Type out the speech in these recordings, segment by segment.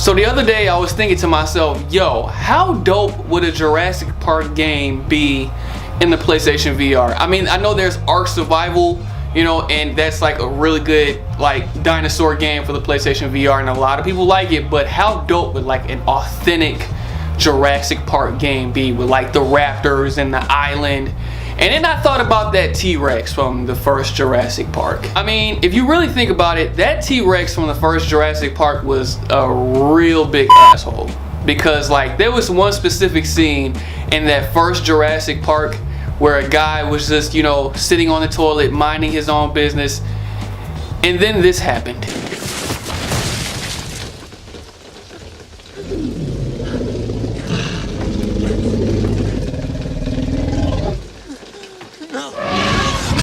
So the other day I was thinking to myself, yo, how dope would a Jurassic Park game be in the PlayStation VR? I mean, I know there's Ark Survival, you know, and that's like a really good like dinosaur game for the PlayStation VR, and a lot of people like it, but how dope would like an authentic Jurassic Park game be with like the raptors and the island? And then I thought about that T-Rex from the first Jurassic Park. I mean, if you really think about it, that T-Rex from the first Jurassic Park was a real big asshole. Because like there was one specific scene in that first Jurassic Park where a guy was just, you know, sitting on the toilet minding his own business, and then this happened.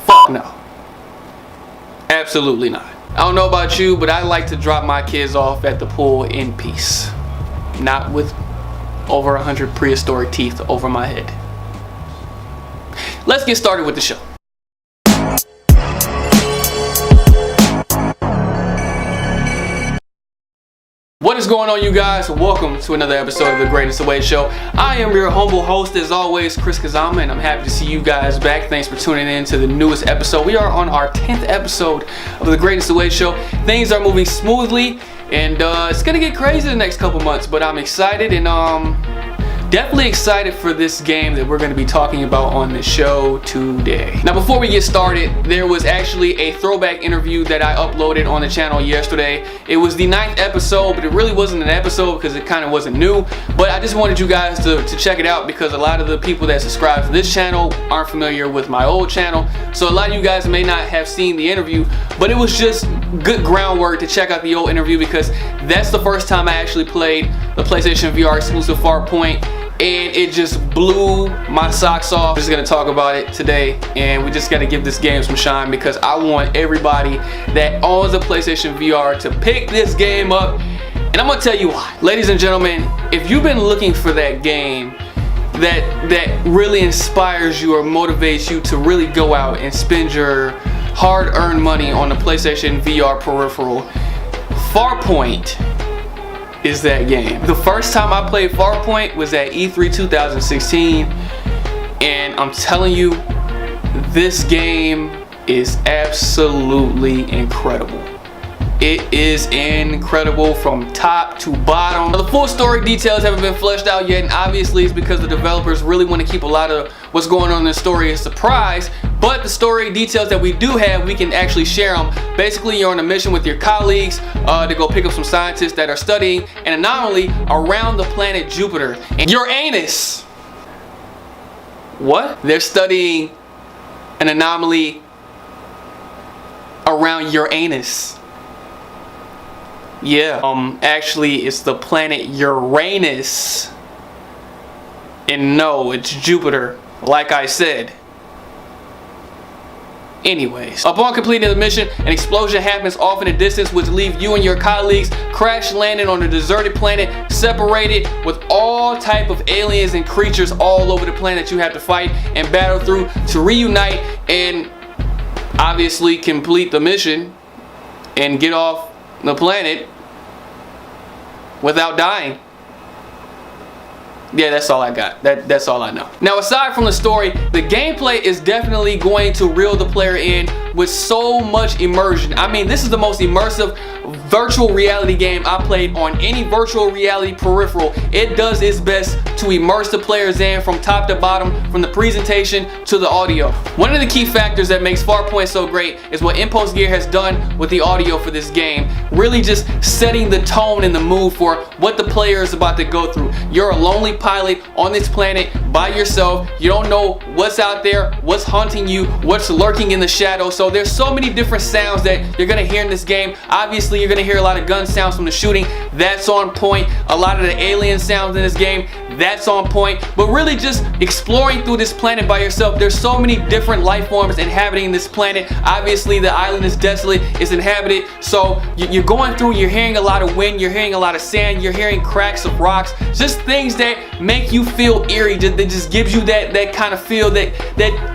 Fuck no. Absolutely not. I don't know about you, but I like to drop my kids off at the pool in peace. Not with over 100 prehistoric teeth over my head. Let's get started with the show. What is going on, you guys? Welcome to another episode of The Greatest Away Show. I am your humble host, as always, Chris Kazama, and I'm happy to see you guys back. Thanks for tuning in to the newest episode. We are on our 10th episode of The Greatest Away Show. Things are moving smoothly, and it's gonna get crazy the next couple months, but I'm excited, and definitely excited for this game that we're going to be talking about on the show today. Now, before we get started, there was actually a throwback interview that I uploaded on the channel yesterday. It was the 9th episode, but it really wasn't an episode because it kind of wasn't new. But I just wanted you guys to check it out because a lot of the people that subscribe to this channel aren't familiar with my old channel. So a lot of you guys may not have seen the interview, but it was just good groundwork to check out the old interview because that's the first time I actually played the PlayStation VR exclusive Farpoint. And it just blew my socks off. We're just gonna talk about it today, and we just gotta give this game some shine because I want everybody that owns a PlayStation VR to pick this game up, and I'm gonna tell you why. Ladies and gentlemen, if you've been looking for that game that really inspires you or motivates you to really go out and spend your hard-earned money on the PlayStation VR peripheral, Farpoint is that game. The first time I played Farpoint was at E3 2016, and I'm telling you, this game is absolutely incredible. It is incredible from top to bottom. Now, the full story details haven't been fleshed out yet, and obviously it's because the developers really want to keep a lot of what's going on in the story a surprise. But the story details that we do have, we can actually share them. Basically, you're on a mission with your colleagues to go pick up some scientists that are studying an anomaly around the planet Jupiter and Uranus. What? They're studying an anomaly around Uranus. Yeah, actually it's the planet Uranus. And no, it's Jupiter, like I said. Anyways, upon completing the mission, an explosion happens off in the distance, which leaves you and your colleagues crash landing on a deserted planet, separated with all type of aliens and creatures all over the planet you have to fight and battle through to reunite and obviously complete the mission and get off the planet without dying. Yeah, that's all I got. That's all I know. Now, aside from the story, the gameplay is definitely going to reel the player in with so much immersion. I mean, this is the most immersive virtual reality game I played on any virtual reality peripheral. It does its best to immerse the players in from top to bottom, from the presentation to the audio. One of the key factors that makes Farpoint so great is what Impulse Gear has done with the audio for this game, really just setting the tone and the mood for what the player is about to go through. You're a lonely pilot on this planet by yourself. You don't know what's out there, what's hunting you, what's lurking in the shadows. So there's so many different sounds that you're gonna hear in this game. Obviously, you're gonna hear a lot of gun sounds from the shooting. That's on point. A lot of the alien sounds in this game, that's on point. But really just exploring through this planet by yourself. There's so many different life forms inhabiting this planet. Obviously, the island is desolate, it's inhabited. So you're going through, you're hearing a lot of wind, you're hearing a lot of sand, you're hearing cracks of rocks, just things that make you feel eerie, that that just gives you that kind of feel that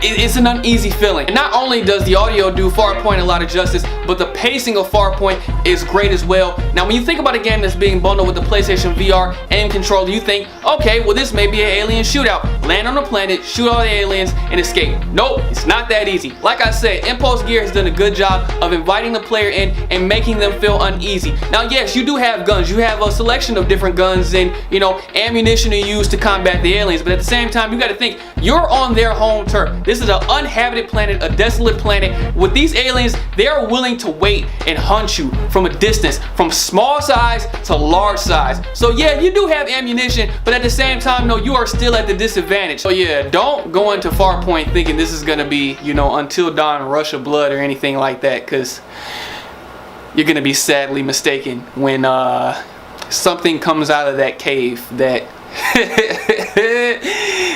it's an uneasy feeling. And not only does the audio do Farpoint a lot of justice, but the pacing of Farpoint is great as well. Now when you think about a game that's being bundled with the PlayStation VR aim controller, you think, okay, well this may be an alien shootout. Land on a planet, shoot all the aliens, and escape. Nope, it's not that easy. Like I said, Impulse Gear has done a good job of inviting the player in and making them feel uneasy. Now yes, you do have guns. You have a selection of different guns and, you know, ammunition to use to combat the aliens, but at the same time you got to think you're on their home turf. This is an uninhabited planet, a desolate planet. With these aliens, they are willing to wait and hunt you from a distance, from small size to large size. So yeah, you do have ammunition, but at the same time, no, you are still at the disadvantage. So yeah, don't go into Farpoint thinking this is gonna be, you know, Until Dawn, Rush of Blood or anything like that, because you're gonna be sadly mistaken when something comes out of that cave that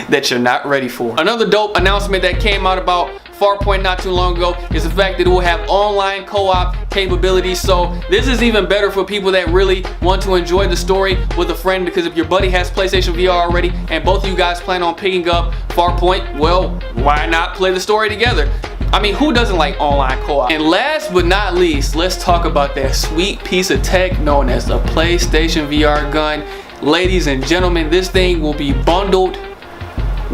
that you're not ready for. Another dope announcement that came out about Farpoint not too long ago is the fact that it will have online co-op capabilities. So this is even better for people that really want to enjoy the story with a friend, because if your buddy has PlayStation VR already and both of you guys plan on picking up Farpoint, well, why not play the story together? I mean, who doesn't like online co-op? And last but not least, let's talk about that sweet piece of tech known as the PlayStation VR gun. Ladies and gentlemen, this thing will be bundled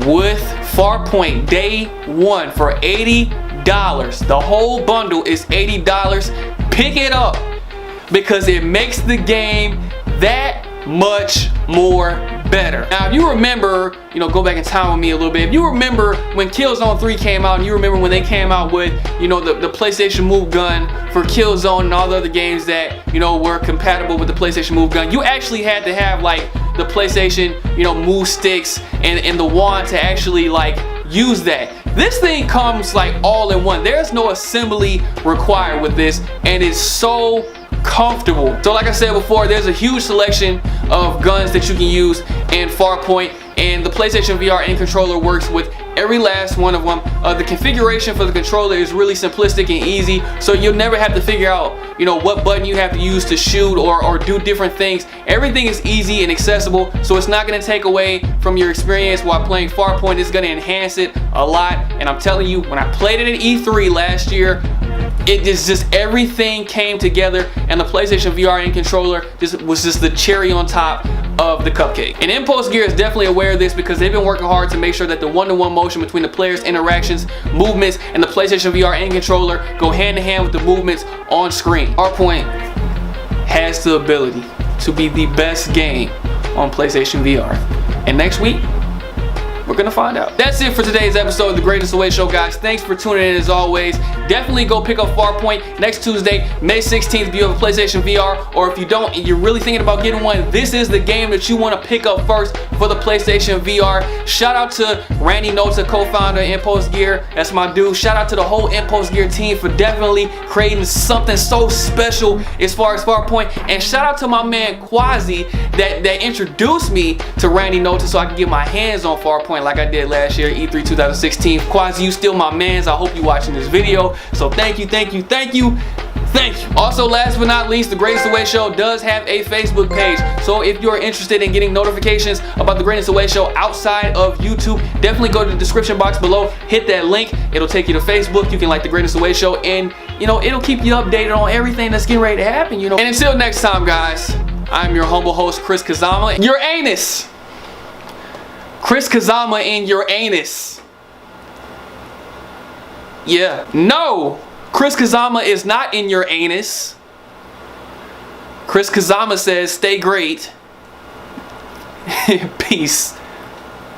with Farpoint day one for $80. The whole bundle is $80. Pick it up because it makes the game that much more better. Now if you remember, you know, go back in time with me a little bit. If you remember when Killzone 3 came out, and you remember when they came out with, you know, the PlayStation Move gun for Killzone and all the other games that, you know, were compatible with the PlayStation Move gun, you actually had to have like the PlayStation, you know, move sticks and the wand to actually like use that. This thing comes like all in one. There's no assembly required with this, and it's so comfortable. So like I said before, there's a huge selection of guns that you can use in Farpoint, and the PlayStation VR aim controller works with every last one of them. The configuration for the controller is really simplistic and easy, so you'll never have to figure out, you know, what button you have to use to shoot or do different things. Everything is easy and accessible, so it's not going to take away from your experience while playing Farpoint. It's going to enhance it a lot, and I'm telling you, when I played it at E3 last year, it is just everything came together, and the PlayStation VR aim controller was just the cherry on top of the cupcake. And Impulse Gear is definitely aware of this because they've been working hard to make sure that the one-to-one motion between the players' interactions, movements, and the PlayStation VR aim controller go hand in hand with the movements on screen. Farpoint has the ability to be the best game on PlayStation VR. And next week, we're gonna find out. That's it for today's episode of The Greatest Away Show, guys. Thanks for tuning in as always. Definitely go pick up Farpoint next Tuesday, May 16th, if you have a PlayStation VR, or if you don't and you're really thinking about getting one, this is the game that you want to pick up first for the PlayStation VR. Shout out to Randy Notes, a co-founder of Impulse Gear. That's my dude. Shout out to the whole Impulse Gear team for definitely creating something so special as far as Farpoint. And shout out to my man Quasi that introduced me to Randy Notes so I could get my hands on Farpoint like I did last year, E3 2016. Quasi, you still my mans. I hope you watching this video. So thank you, thank you, thank you, thank you. Also, last but not least, The Greatest Away Show does have a Facebook page. So if you're interested in getting notifications about The Greatest Away Show outside of YouTube, definitely go to the description box below, hit that link. It'll take you to Facebook. You can like The Greatest Away Show, and you know, it'll keep you updated on everything that's getting ready to happen, you know. And until next time, guys, I'm your humble host, Chris Kazama. Your anus. Chris Kazama in your anus. Yeah. No. Chris Kazama is not in your anus. Chris Kazama says stay great. Peace.